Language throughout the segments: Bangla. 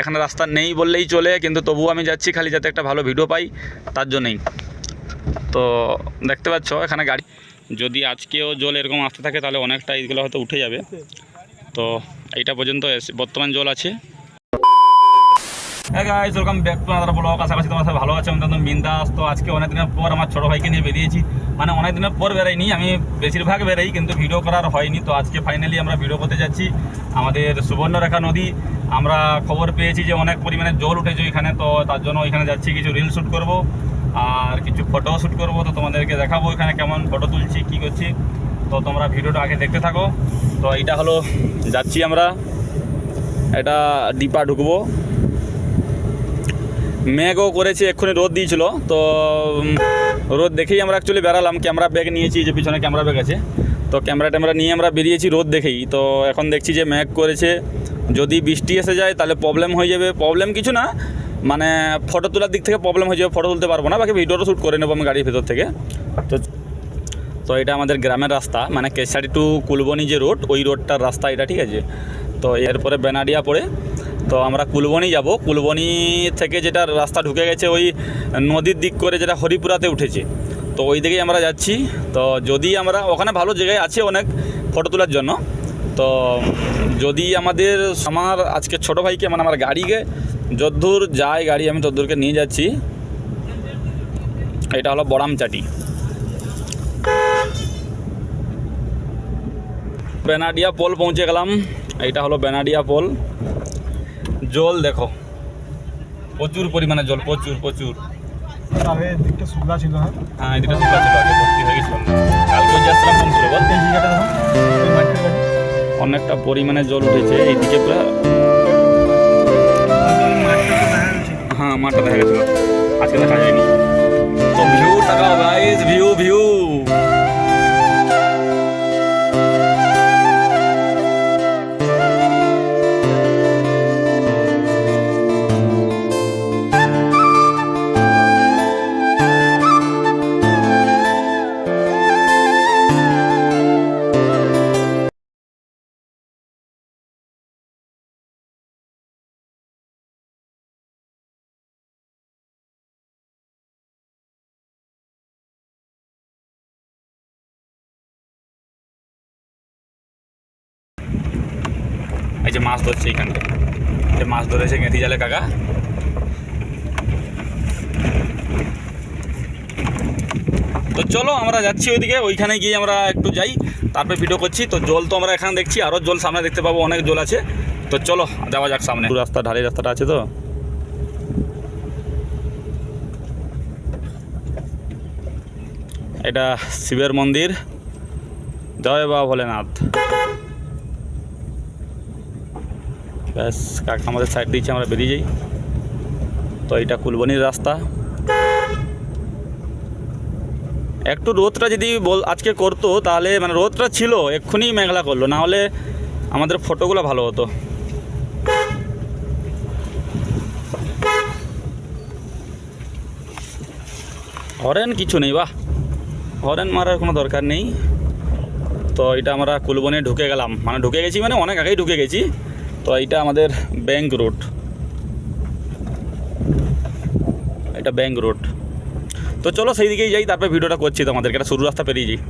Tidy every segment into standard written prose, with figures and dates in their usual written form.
এখানে রাস্তা নেই বললেই চলে, কিন্তু তবুও আমি যাচ্ছি খালি যাতে একটা ভালো ভিডিও পাই তার জন্যই। তো দেখতে পাচ্ছ এখানে গাড়ি, যদি আজকেও জল এরকম আসতে থাকে তাহলে অনেকটা এইগুলো হয়তো উঠে যাবে। তো এইটা পর্যন্ত বর্তমান জল আছে। হ্যাঁ guys, welcome back to another blog. আশা করছি তোমার সবাই ভালো আছে, আমি একদম বিন্দাস। তো আজকে অনেক দিনের পর আমার ছোটো ভাইকে নিয়ে বেরিয়েছি, মানে অনেক দিনের পর বেরাইনি, আমি বেশিরভাগ বেরাই কিন্তু ভিডিও করার হয়নি। তো আজকে ফাইনালি আমরা ভিডিও করতে যাচ্ছি আমাদের সুবর্ণরেখা নদী। আমরা খবর পেয়েছি যে অনেক পরিমাণে জল উঠেছে এখানে, তো তার জন্য এখানে যাচ্ছি, কিছু রিল শ্যুট করব আর কিছু ফটো শ্যুট করব। তো তোমাদেরকে দেখাবো এখানে কেমন ফটো তুলছি, কী করছি। তো তোমরা ভিডিওটা আগে দেখতে থাকো। তো এইটা হলো যাচ্ছি আমরা, এটা ডিপা ঢুকবো। মেঘও করেছে, এক্ষুনি রোদ দিয়েছিল, তো রোদ দেখেই আমরা অ্যাকচুয়ালি বেরালাম। ক্যামেরা ব্যাগ নিয়েছি, যে পিছনে ক্যামেরা ব্যাগ আছে, তো ক্যামেরা নিয়ে আমরা বেরিয়েছি রোদ দেখেই। তো এখন দেখছি যে মেঘ করেছে, যদি বৃষ্টি এসে যায় তাহলে প্রবলেম হয়ে যাবে। প্রবলেম কিছু না, মানে ফটো তোলার দিক থেকে প্রবলেম হয়ে যাবে, ফটো তুলতে পারবো না, বাকি ভিডিওটা শ্যুট করে নেবো আমি গাড়ির ভেতর থেকে। তো এটা আমাদের গ্রামের রাস্তা, মানে কেশারি টু কুলবনি যে রোড, ওই রোডটার রাস্তা এটা, ঠিক আছে। তো এরপরে বেনাডিয়া পড়ে, তো আমরা কুলবনি যাব। কুলবনি থেকে যেটা রাস্তা ঢুকে গেছে ওই নদীর দিক করে, যেটা হরিপুরাতে উঠেছে, তো ওই দিকেই আমরা যাচ্ছি। তো যদি আমরা ওখানে ভালো জায়গায় আছে অনেক ফটো তোলার জন্য, তো যদি আমার আজকে ছোটো ভাইকে, মানে আমার গাড়িকে যদ্দূর যায় গাড়ি, আমি তদ্দূরকে নিয়ে যাচ্ছি। এটা হলো বড়ামচাটি, বেনাডিয়া পোল পৌঁছে গেলাম। এইটা হলো বেনাডিয়া পোল। জল দেখো, প্রচুর পরিমাণে জল, প্রচুর। আগে দিকটা শুকনা ছিল। হ্যাঁ, এই দিকটা শুকনা ছিল, আগে ভর্তি হয়ে গেছিল। কালকে যাচ্ছিলাম কম ছিল, বল। এই জায়গাটা দেখো, অনেকটা পরিমাণে জল উঠেছে এইদিকে পুরো। হ্যাঁ, মাঠটা দেখা গেছিল, আজকে দেখা যায়নি। তো ভিউ তাকাও গাইস, ভিউ এই যে মাছ ধরছে এইখানটা, যে মাছ ধরেছে গেঁথি জালে কাকা। তো চলো আমরা যাচ্ছি ওইদিকে, ওইখানে গিয়ে আমরা একটু যাই, তারপরে ভিডিও করছি। তো জল তো আমরা এখানে দেখছি, আরও জল সামনে দেখতে পাবো, অনেক জল আছে। তো চলো যাওয়া যাক সামনে। রাস্তা ঢালাই রাস্তাটা আছে। তো এটা শিবের মন্দির, জয় বাবা ভোলেনাথ। ব্যাস, কাকা আমাদের সাইড দিয়েছে, আমরা বেরিয়ে যাই। তো এইটা কুলবনির রাস্তা। একটু রোদটা যদি আজকে করতো তাহলে, মানে রোদটা ছিল, এক্ষুনি মেঘলা করলো, না হলে আমাদের ফটোগুলো ভালো হতো। হরেন কিছু নেই, বাহ, হরেন মারার কোনো দরকার নেই। তো এটা আমরা কুলবনি ঢুকে গেলাম, মানে ঢুকে গেছি, মানে অনেক আগেই ঢুকে গেছি। তো এইটা আমাদের ব্যাঙ্ক রোড, এটা ব্যাঙ্ক রোড। তো চলো সেই দিকেই যাই, তারপরে ভিডিওটা করছি তোমাদেরকে। এটা সরু রাস্তা পেরিয়ে যাই।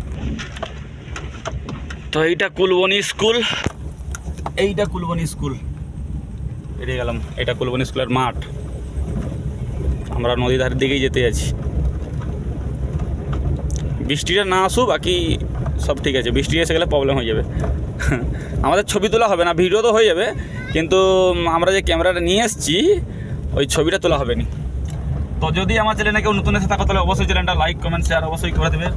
তো এইটা কুলবনি স্কুল, পেরিয়ে গেলাম। এটা কুলবনি স্কুলের মাঠ। আমরা নদী ধারের দিকেই যেতে যাচ্ছি। বৃষ্টিটা না আসুক, বাকি সব ঠিক আছে। বৃষ্টি এসে গেলে প্রবলেম হয়ে যাবে। আমাদের ছবি তোলা হবে না, ভিডিও তো হয়ে যাবে, কিন্তু আমরা যে ক্যামেরাটা নিয়ে এসেছি ওই ছবিটা তোলা হবে না। তো যদি আমার চ্যানেলে কেউ নতুন এসে থাকো তাহলে অবশ্যই চ্যানেলটা লাইক, কমেন্ট, শেয়ার অবশ্যই করে দেবে,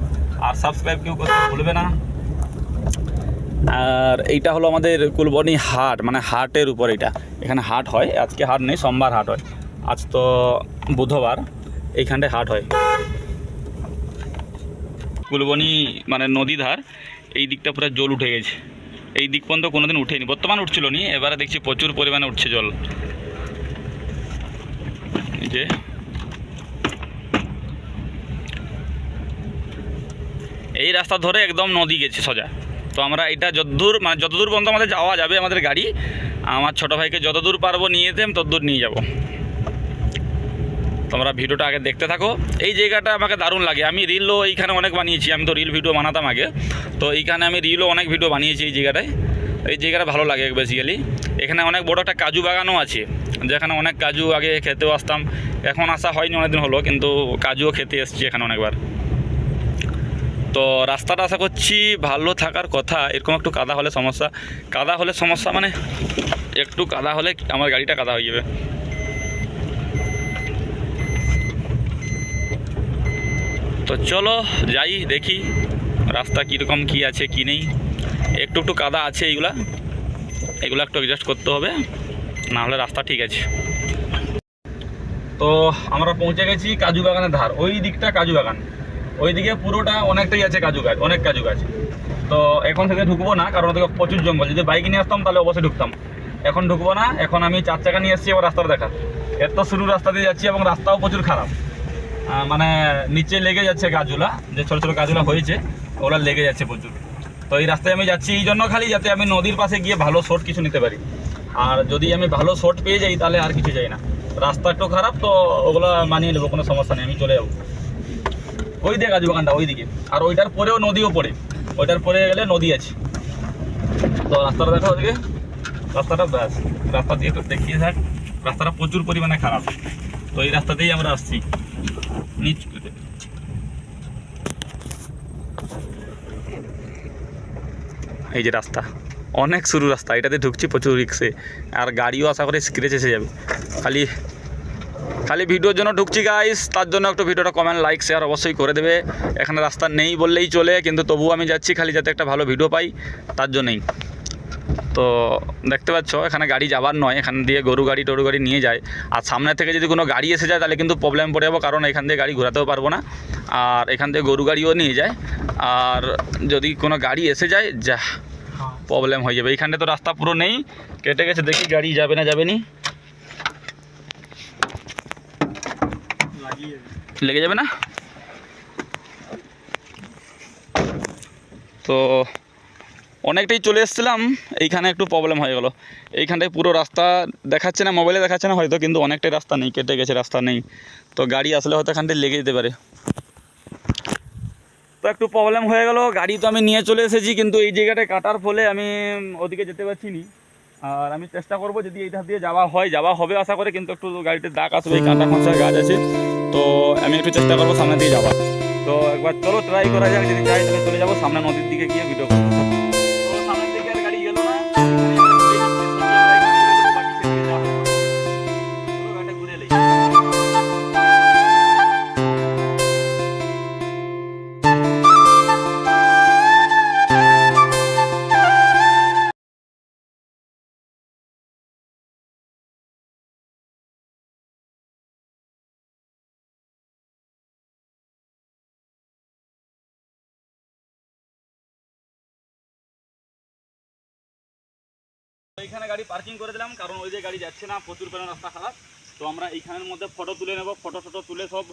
আর সাবস্ক্রাইব কেউ করতে ভুলবে না। আর এইটা হলো আমাদের কুলবনি হাট, মানে হাটের উপর এটা, এখানে হাট হয়। আজকে হাট নেই, সোমবার হাট হয়, আজ তো বুধবার, এইখানটায় হাট হয়। কুলবনি মানে নদী ধার, এই দিকটা পুরো জল উঠে গেছে। এই দিক পর্যন্ত কোনোদিন উঠেনি, বর্তমান উঠছিল নি, এবারে দেখছি প্রচুর পরিমাণে উঠছে জল। এই যে এই রাস্তা ধরে একদম নদী গেছে সোজা। তো আমরা এটা যতদূর পর্যন্ত আমাদের যাওয়া যাবে আমাদের গাড়ি, আমার ছোটো ভাইকে যতদূর পারবো নিয়ে যেতাম ততদূর নিয়ে যাব। তোমরা ভিডিওটা আগে দেখতে থাকো। এই জায়গাটা আমাকে দারুণ লাগে। আমি রিলও এইখানে অনেক বানিয়েছি, আমি তো রিল ভিডিও বানাতাম আগে, তো এইখানে আমি রিলও অনেক ভিডিও বানিয়েছি এই জায়গাটায়। এই জায়গাটা ভালো লাগে বেসিক্যালি। এখানে অনেক বড় একটা কাজু বাগানও আছে, যেখানে অনেক কাজু আগে খেতেও আসতাম, এখন আসা হয়নি অনেকদিন হলো, কিন্তু কাজুও খেতে এসেছি এখানে অনেকবার। তো রাস্তাটা আশা করছি ভালো থাকার কথা। এরকম একটু কাদা হলে সমস্যা, কাদা হলে সমস্যা মানে একটু কাদা হলে আমার গাড়িটা কাদা হয়ে যাবে। তো চলো যাই দেখি রাস্তা কীরকম কী আছে কি নেই। একটু একটু কাদা আছে, এগুলো একটু অ্যাডজাস্ট করতে হবে, না হলে রাস্তা ঠিক আছে। তো আমরা পৌঁছে গেছি কাজু বাগানের ধার। ওই দিকটা কাজু বাগান, ওই দিকে পুরোটা অনেকটাই আছে কাজু গাছ, অনেক কাজু গাছ। তো এখন থেকে ঢুকবো না, কারণ ওদিকে প্রচুর জঙ্গল। যদি বাইক নিয়ে আসতাম তাহলে অবশ্যই ঢুকতাম, এখন ঢুকবো না। এখন আমি 4 চাকা নিয়ে এসেছি এবার রাস্তাটা দেখা। এত সরু রাস্তা দিয়ে যাচ্ছি এবং রাস্তাও প্রচুর খারাপ, মানে নিচে লেগে যাচ্ছে গাছগুলা, যে ছোটো ছোটো গাছগুলো হয়েছে ওগুলো লেগে যাচ্ছে প্রচুর। তো এই রাস্তায় আমি যাচ্ছি এই জন্য খালি, যাতে আমি নদীর পাশে গিয়ে ভালো শট কিছু নিতে পারি। আর যদি আমি ভালো শট পেয়ে যাই তাহলে আর কিছু যাই না। রাস্তা একটু খারাপ, তো ওগুলো মানিয়ে নেবো, কোনো সমস্যা নেই, আমি চলে যাবো। ওই দিকে কাজু বাগানটা ওই দিকে, আর ওইটার পরেও নদীও পড়ে, ওইটার পরে গেলে নদী আছে। তো রাস্তাটা দেখো ওদিকে, রাস্তাটা ব্যাস, রাস্তা দিয়ে একটু দেখিয়ে থাক। রাস্তাটা প্রচুর পরিমাণে খারাপ, তো এই রাস্তাতেই আমরা আসছি নিচ। এই যে রাস্তা অনেক সরু রাস্তা, এটাতে ঢুকছি প্রচুর রিক্সে, আর গাড়িও আশা করে স্ক্রেচ এসে যাবে। খালি ভিডিওর জন্য ঢুকছি গাইস, তার জন্য একটু ভিডিওটা কমেন্ট লাইক শেয়ার অবশ্যই করে দেবে। এখানে রাস্তা নেই বললেই চলে, কিন্তু তবুও আমি যাচ্ছি খালি যাতে একটা ভালো ভিডিও পাই, তার জন্যই। তো দেখতে পাচ্ছ এখানে গাড়ি যাবার নয়, এখান দিয়ে গরু গাড়ি নিয়ে যায়। আর সামনে থেকে যদি কোনো গাড়ি এসে যায় তাহলে কিন্তু প্রবলেম পড়ে যাবো, কারণ এখান দিয়ে গাড়ি ঘোরাতেও পারবো না, আর এখান থেকে গরু গাড়িও নিয়ে যায়। আর যদি কোনো গাড়ি এসে যায় যা প্রবলেম হয়ে যাবে। এইখানটা তো রাস্তা পুরো নেই, কেটে গেছে, দেখি গাড়ি যাবে না যাবে নি, লেগে যাবে না। তো অনেকটাই চলে এসেছিলাম, এইখানে একটু প্রবলেম হয়ে গেল। এইখানটায় পুরো রাস্তা দেখাচ্ছে না, মোবাইলে দেখাচ্ছে না হয়তো, কিন্তু অনেকটাই রাস্তা নেই, কেটে গেছে, রাস্তা নেই। তো গাড়ি আসলে হয়তো এখানটায় লেগে যেতে পারে। তো একটু প্রবলেম হয়ে গেল। গাড়ি তো আমি নিয়ে চলে এসেছি, কিন্তু এই জায়গাটায় কাটার ফলে আমি ওদিকে যেতে পারছি না। আর আমি চেষ্টা করবো যদি এই ধার দিয়ে যাওয়া হবে আশা করে, কিন্তু একটু গাড়িতে দাগ আসবে, এই কাঁটা খোঁচার গাছ আছে, তো আমি একটু চেষ্টা করবো সামনে দিয়ে যাওয়া। তো একবার চলো ট্রাই করা যাক, যদি যাই তাহলে চলে যাবো সামনে নদীর দিকে গিয়ে ভিডিও করবো। তো সামনের দিকে আর গাড়ি গেল না, ঘুরে এলি। এইখানে গাড়ি পার্কিং করে দিলাম, কারণ ওই যে গাড়ি যাচ্ছে না, প্রচুর পরিমাণ রাস্তা খারাপ। তো আমরা এইখানের মধ্যে ফটো তুলে নেবো, ফটো তুলে সব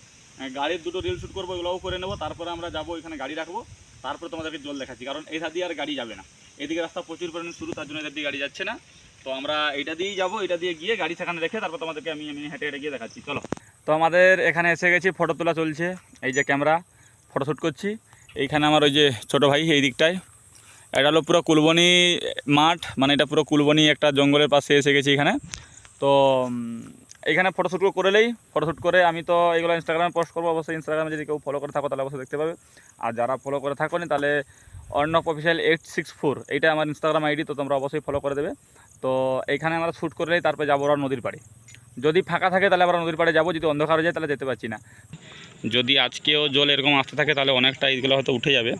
গাড়ির দুটো রিল শ্যুট করবো, এগুলোও করে নেবো। তারপরে আমরা যাবো ওইখানে গাড়ি রাখবো, তারপরে তোমাদেরকে জল দেখাচ্ছি, কারণ এই ধার দিয়ে আর গাড়ি যাবে না। এদিকে রাস্তা প্রচুর পরিমাণে শুরু, তার জন্য এদের দিয়ে গাড়ি যাচ্ছে না। তো আমরা এটা দিয়েই যাবো, এটা দিয়ে গিয়ে গাড়ি সেখানে রেখে তারপর তোমাদেরকে আমি হেঁটে গিয়ে দেখাচ্ছি। চলো, তো আমাদের এখানে এসে গেছি, ফটো তোলা চলছে, এই যে ক্যামেরা ফটোশ্যুট করছি। এইখানে আমার ওই যে ছোটো ভাই এই দিকটায়, এটা হলো পুরো কুলবনি মাঠ, মানে এটা পুরো কুলবনি একটা জঙ্গলের পাশে এসে গেছি এখানে। তো এইখানে ফটোশ্যুট করেলেই, ফটোশ্যুট করে আমি তো এগুলো ইনস্টাগ্রামে পোস্ট করবো। অবশ্যই ইনস্টাগ্রামে যদি কেউ ফলো করে থাকো তাহলে অবশ্যই দেখতে পাবে, আর যারা ফলো করে থাকো নি তাহলে অর্ণব অফিসিয়াল 864 এইটা আমার ইনস্টাগ্রাম আইডি, তো তোমরা অবশ্যই ফলো করে দেবে। তো এইখানে আমরা শ্যুট করলেই তারপরে যাবো ওরা নদীর পাড়ে। যদি ফাঁকা থাকে তাহলে আমরা নদীর পাড়ে যাবো, যদি অন্ধকার হয়ে যায় তাহলে যেতে পারছি না। যদি আজকেও জল এরকম আসতে থাকে তাহলে অনেকটা এইগুলো হয়তো উঠে যাবে।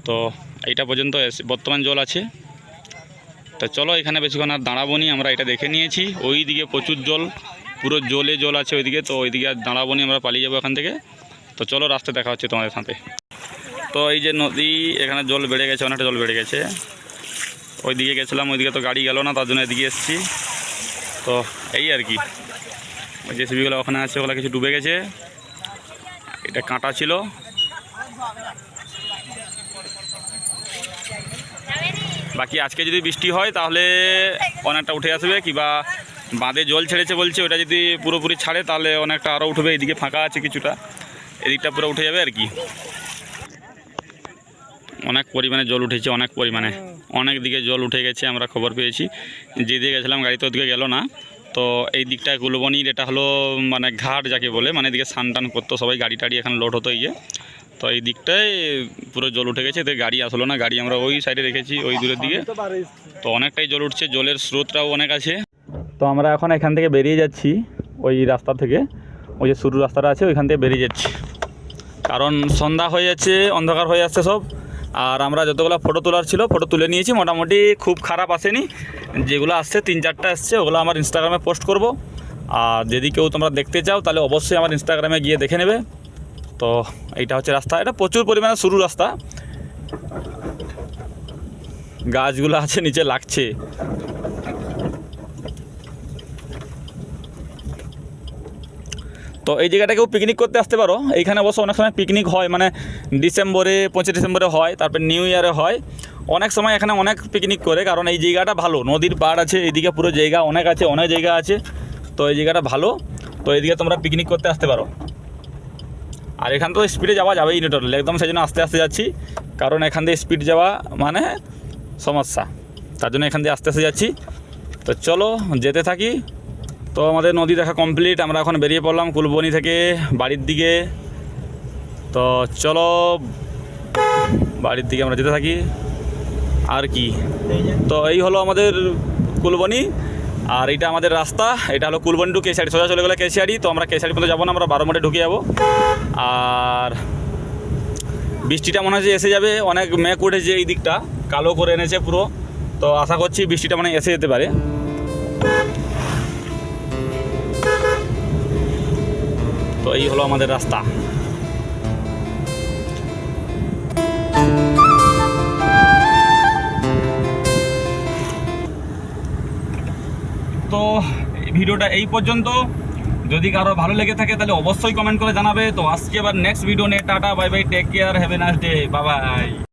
তো এইটা পর্যন্ত বর্তমান জল আছে। তো চলো এখানে বেশিক্ষণ আর দাঁড়াবো নি, আমরা এটা দেখে নিয়েছি। ওই দিকে প্রচুর জল, পুরো জল আছে ওইদিকে, তো ওইদিকে আর দাঁড়াবো নি, আমরা পালিয়ে যাবো এখান থেকে। তো চলো রাস্তায় দেখা হচ্ছে তোমাদের সাথে। তো এই যে নদী, এখানে জল বেড়ে গেছে, অনেকটা জল বেড়ে গেছে। ওইদিকে গেছিলাম, ওইদিকে তো গাড়ি গেল না, তার জন্য এদিকে এসেছি। তো এই আর কি, ওই জেসিবিগুলো ওখানে আছে, ওগুলো কিছু ডুবে গেছে, এটা কাঁটা ছিল। বাকি আজকে যদি বৃষ্টি হয় তাহলে অনেকটা উঠে আসবে, কিংবা বাঁধে জল ছেড়েছে বলছে, ওটা যদি পুরোপুরি ছাড়ে তাহলে অনেকটা আরও উঠবে। এদিকে ফাঁকা আছে কিছুটা, এদিকটা পুরো উঠে যাবে আর কি। অনেক পরিমাণে জল উঠেছে, অনেক পরিমাণে, অনেক দিকে জল উঠে গেছে। আমরা খবর পেয়েছি, যেদিকে গেছিলাম গাড়ি তো ওদিকে গেল না। তো এই দিকটায় কুলবনির এটা হলো মানে ঘাট যাকে বলে, মানে এদিকে স্নান টান করতো সবাই, গাড়ি টাড়ি এখানে লোড হতো ইয়ে। তো এই দিকটায় পুরো জল উঠে গেছে, এতে গাড়ি আসলো না, গাড়ি আমরা ওই সাইডে রেখেছি ওই দূরের দিকে। তো অনেকটাই জল উঠছে, জলের স্রোতটাও অনেক আছে। তো আমরা এখন এখান থেকে বেরিয়ে যাচ্ছি, ওই রাস্তা থেকে, ওই যে শুরু রাস্তাটা আছে ওইখান থেকে বেরিয়ে যাচ্ছি, কারণ সন্ধ্যা হয়ে যাচ্ছে, অন্ধকার হয়ে যাচ্ছে সব। আর আমরা যতগুলো ফটো তোলার ছিল ফটো তুলে নিয়েছি, মোটামুটি খুব খারাপ আসেনি। যেগুলো আসছে 3-4টা আসছে, ওগুলো আমার ইনস্টাগ্রামে পোস্ট করব। আর যদি কেউ তোমরা দেখতে চাও তাহলে অবশ্যই আমার ইনস্টাগ্রামে গিয়ে দেখে নেবে। তো এইটা হচ্ছে রাস্তা, এটা প্রচুর পরিমাণে সরু রাস্তা, গাছগুলো আছে নিচে লাগছে। তো এই জায়গাটা কেউ পিকনিক করতে আসতে পারো। এইখানে অবশ্য অনেক সময় পিকনিক হয়, মানে ডিসেম্বরে, 25 ডিসেম্বরে হয়, তারপর নিউ ইয়ারে হয়। অনেক সময় এখানে অনেক পিকনিক করে, কারণ এই জায়গাটা ভালো, নদীর পাড় আছে, এইদিকে পুরো জায়গা অনেক আছে, অনেক জায়গা আছে। তো এই জায়গাটা ভালো, তো এইদিকে তোমরা পিকনিক করতে আসতে পারো। আর এখান তো স্পিডে যাওয়া যাবেই না টোটাল, একদম সেই জন্য আস্তে আস্তে যাচ্ছি, কারণ এখান দিয়ে স্পিড যাওয়া মানে সমস্যা, তার জন্য এখান দিয়ে আস্তে আস্তে যাচ্ছি। তো চলো যেতে থাকি। তো আমাদের নদী দেখা কমপ্লিট, আমরা এখন বেরিয়ে পড়লাম কুলবনি থেকে বাড়ির দিকে। তো চলো বাড়ির দিকে আমরা যেতে থাকি আর কি। তো এই হলো আমাদের কুলবনি, আর এইটা আমাদের রাস্তা, এটা হলো কুলবনি টু কেশিয়ারি, সোজা চলে গেলে কেশিয়ারি। তো আমরা কেশিয়ারি পর্যন্ত যাবো না, আমরা 12 মিনিটে ঢুকে যাবো। আর বৃষ্টিটা মনে হচ্ছে এসে যাবে, অনেক মেঘ উঠেছে, এই দিকটা কালো করে এনেছে পুরো। তো আশা করছি বৃষ্টিটা মানে এসে যেতে পারে। তো এই হলো আমাদের রাস্তা। তো ভিডিওটা এই পর্যন্ত, যদি কারো ভালো লেগে থাকে তাহলে অবশ্যই কমেন্ট করে জানাবে। তো আজকে আবার নেক্সট ভিডিও নিয়ে tata, bye bye, take care, have a nice day, bye by.